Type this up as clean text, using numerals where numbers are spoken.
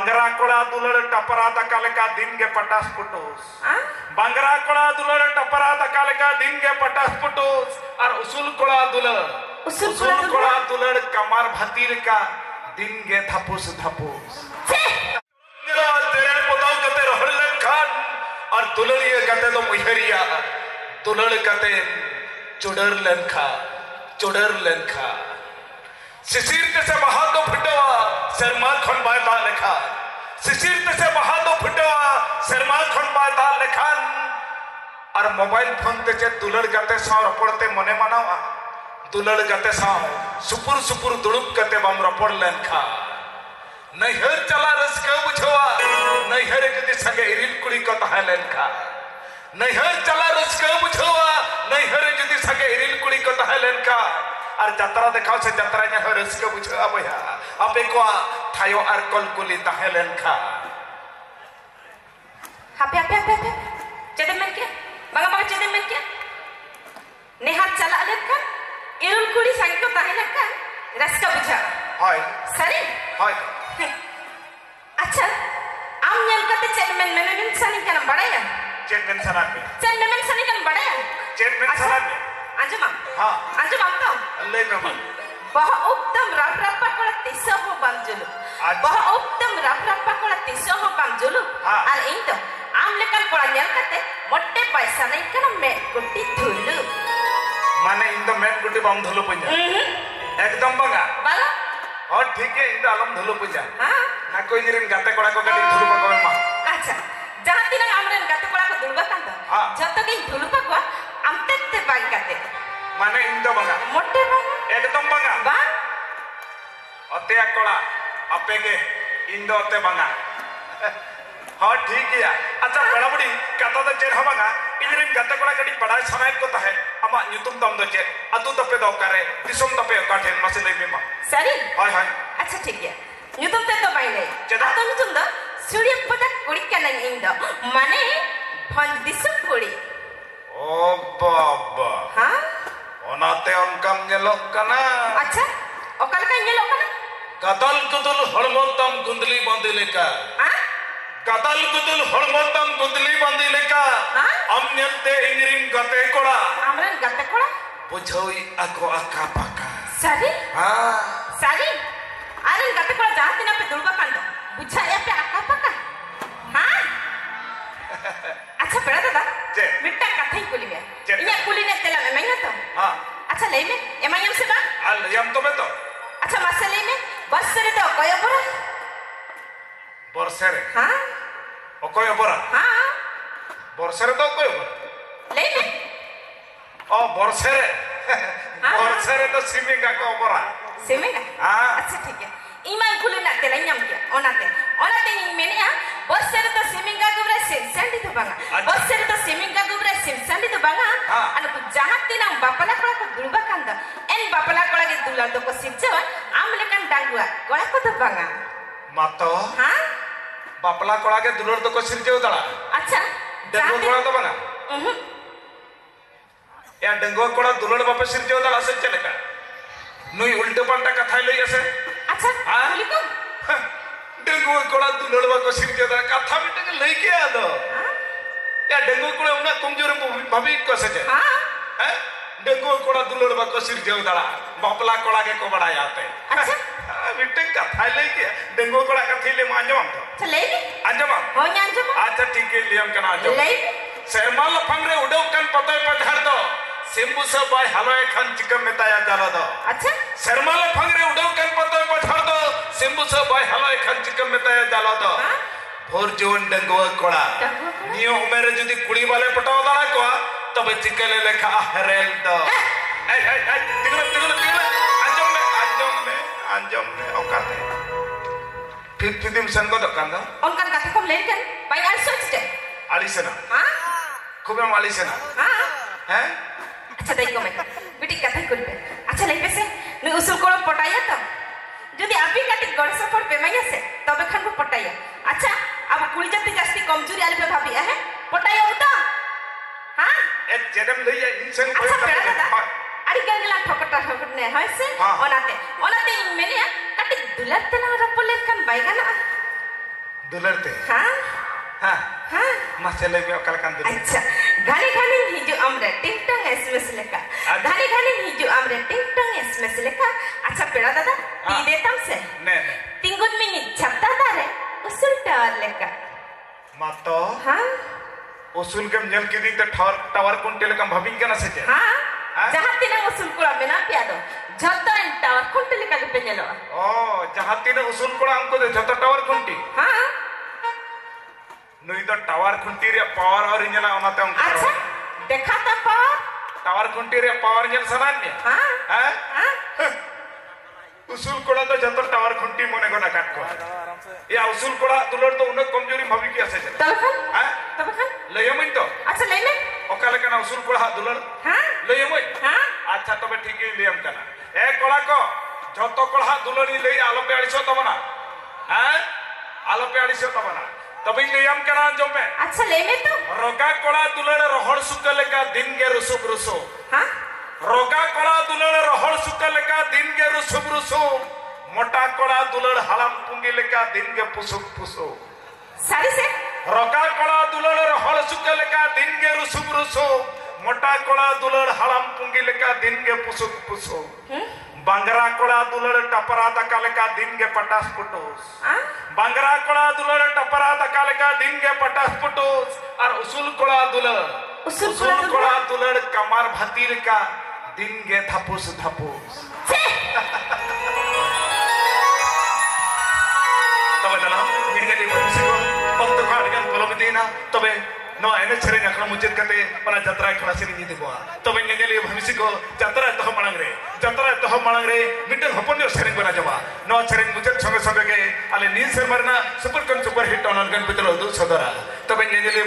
बंगरा कोड़ा दुलड़ टपरा तकाले का दिन के पटास पुटोस बंगरा कोड़ा दुलड़ टपरा तकाले का दिन के पटास पुटोस और उसूल कोड़ा दुलड़ कमर भतीर का दिन के धपुस धपुस तेरे पोताव कते रहलन खान और दुलड़िए कते तो मुहरिया दुलड़ कते चुडर लेनखा शिशिर से बहादो फुटवा शर्मा खन बायदा लेखा शिशिर से बहादो फुटवा शर्मा खन बायदा लेखान और मोबाइल फोन ते चे दुलड़ गते साव रपड़ते मने मनावा दुलड़ गते साव सुपुर दुड़ुब कते बम रपड़ लेनखा नैहर चला रसका बुझवा नैहर जदी संगे इरिल कुड़ी को तहा लेनखा नैहर चला रसका बुझवा नैहर जदी संगे इरिल कुड़ी को तहा लेनखा और जतरा देखाव से जतरा ने रसका बुझवा बया आपे को थायो आर कलकुली तहा लेनखा हापे चेदे में क्या बागा चेदे में क्या नेहार चला लेनखा इरुल कुड़ी संगे को तहा लेनखा रसका बुझवा हाय सरी हाय अच्छा आम नेल कते चेदमेन मेनमेन सनी कन बड़ाया चेदमेन सना में चेदमेन सनी कन बड़ाया चेदमेन सना में अंजुमा हां अंजुमा तो ले में बहु उत्तम रफरफा कोला तिसो हो बंजुलु बहु उत्तम रफरफा कोला तिसो हो बंजुलु और इन तो आम लेकन कोला नेल कते मोटे पैसा नहीं कन में गुट्टी धुलु माने इन तो में गुट्टी बम धुलु पंजा एकदम बंगा बाला और ठीक है इन आलम धुलु पूजा हां ना कोई जिरिन गाते कोड़ा को कटी धुलु पको मा अच्छा जहां तिना हमरे गाते कोड़ा को धुलबा कांद जत के धुलु पको आमते ते बाई गाते माने इन तो बंगा मोटे बंगा एकदम बंगा बा अते कोड़ा अपे के इन दो अते बंगा हां ठीक है अच्छा बड़ा बड़ी कथा तो चेर हबंगा इजिरिन गाते कोड़ा कटी बड़ाई समय को तहे अमा ᱧᱩᱛᱩᱢ तम दो चेर अतु तपे दो करे दिसम तपे काठेन मसे ले मेमा सरी हाय हाय अच्छा ठीक है ᱧᱩᱛᱩᱢ ते तो बाई ले अतो ᱧᱩᱛᱩम दो सूर्य पदा कुड़ी कना इन दो माने भंज दिसम कुड़ी ओ बाबा हां ओनाते उनकम नेलो कना अच्छा ओकल का नेलो कना कतल कुतुल हड़मोतम गुंदली बांधी लेका हां कतल कुतुल हड़मोतम गुंदली बांधी लेका हम नेलते इंगरिंग गते कोड़ा हमरन गते कोड़ा बुझोई अको अका पका सरी हां सरी अरे गते कोड़ा जहां तिना पे दुलबा कांद बुझा या पे अका पका हां अच्छा पेड़ा दादा जे मिट्टा कथई कुली में इया कुली ने तेला में मैं तो हां अच्छा ले में एमआईएम से बा अल यम तो में तो अच्छा मसले में बस से तो कोय बरा बरसरे हां ओ कोय बरा हां बरसरे तो कोय ले में ओ बरसरे बरसरे तो सिमेगा को बरा सिमेगा हां अच्छा ठीक है इमाय कुली ना तेला ᱧᱟᱢ के ओनाते इन मेनिया बस से तो सिमेगा गुबरे सेंडी तो बांगा बस से तो सिमेगा गुबरे सेंडी तो बांगा अन जहां तिना बापला कोला को दुलबा कांद एन बापला कोला के दुला तो को सिरजवा आम लेकन डांगुआ कोला को तो बांगा मातो हां बापला कोला के दुलर तो को सिरजेव दला अच्छा डंगो कोला तो बांगा या डंगो कोला दुलर बाप सिरजेव दला से चलेगा नुई उल्टे पलटा कथा लई असे अच्छा बोली को डंगो कोला दुलर बाप को सिरजेव दला कथा बिटे के लई के आदो या डंगो कोला उना कमजोर भाभी को सजे हां हैं डंगो कोला दुलर बाप को सिरजेव दला बापला कोला के को बड़ा आते अच्छा बिटे कथा लई के डंगो कोला कथी ले मांजम तो चले अंजम हो ञांजम अच्छा ठीक है लियम कना अंजम ले शर्माल फंगरे उडो कन पतय पधार दो सिंबु से बाय हलोए खन चिकम मेताया जाला दो अच्छा शर्माल फंगरे उडो कन पतय पधार दो सिंबु से बाय हलोए खन चिकम मेताया जाला दो भोर जोन डंगवा कोड़ा नियो उमेर जदी कुड़ी वाले पटाव दाला को तबे चिकले लेखा हरेल दो ए तिगल अंजम में औकाते फिर दिम संगो दकान दो उनका कथा को लेकर भाई आज सोचते आलिसना हां खूबे आलिसना हां हैं अच्छा देखो मैं बेटी कथा करबे अच्छा ले पैसे न उsul को पटाया तो যদি আপনি কাটি গড় সফর পেমাইয়া সে তবে খান को पटाया अच्छा अब कुड़ी जाती जास्ती कमजोरी आले पे भाभी है पटाया होता हां ए जेदम लइया इंसान को अच्छा पेड़ा दादा अड़ी गंगला ठोकटा ठोकने है से ओनाते इन मेनिया काटी दुलर तना रपले कान बाइगाना दुलरते हाँ हाँ हाँ मसले में अकल कान दुलर अच्छा घानी घानी हिजु आमरे टिंग टंग एसएमएस लेका घानी घानी हिजु आमरे टिंग टंग एसएमएस लेका अच्छा पेड़ा दादा ती देतम से ने तिंगुन मिनी छप्ता दारे उसल टावर लेका मातो हाँ उसूल के जल के दी टावर कुंटेल का भाभी क्या ना सचे हाँ जहाँ तीना उसल कोड़ा में ना पिया दो झत्ता इन टावर कुंटेल का पेंजलो ओ जहाँ तीना उसूल कोड़ा हमको दे झत्ता टावर कुंटी हाँ नुई तो टावर कुंटी रे पावर और इंजन आना ते हम अच्छा देखा था पावर टावर कुंटी रे पावर इंजन सनान्य हाँ हाँ उसूल कोड़ा तो झत्ता टावर कुंटी मोने को ना काट को या उसूल कोड़ा दुलर तो उन्हें कमजोरी भाभी क्या से चले तब खान ले यमिन तो अच्छा ले में ओकाले का ना उसूल कोड़ा दुलर हाँ ले यमिन हाँ अच्छा तो मैं ठीक ही ले हम करना एक कोड़ा को झत्ता कोड़ा दुलर ही ले आलो पे आलिशो तो बना हाँ आलो पे आलिशो तो बना तभी ले हम करना जो मैं अच्छा ले में तो रोका कोड़ा दुलर रोहड़ सुकले का दिन के रुसुब रुसो हाँ रोका कोड़ा दुलर रोहड़ सुकले का दिन के रुसुब रुसो मोटा कोड़ा दुलर हलाम पुंगी लेका दिन के पुसुक पुसो सारी से रोका कोड़ा दुलर रोहड़ सुकले का दिन के रुसुब रुसो मोटा कोड़ा दुलर हलाम पुंगी लेका दिन के पुसुक पुसो बांगरा कोड़ा दुलर टपरा तका लेका दिन के पटास पुटोस बांगरा कोड़ा दुलर टपरा तका लेका दिन के पटास पुटोस और उसूल कोड़ा दुलर कमार भतीर का दिन के धपुस धपुस तबे dalam निर्गली मनुष्य को पत्तो का अड़गन बोलो देना तबे नो एने चरें अखना मुझे कहते पना जतरा खड़ा से नहीं दिखवा तबे निर्गली मनुष्य को जतरा तो मांग रे मिटन हपन जो चरें बना जवा नो चरें मुझे संगे संगे के अले नील से मरना सुपर हिट ऑन गन पितलो दो सदरा तबे निर्गली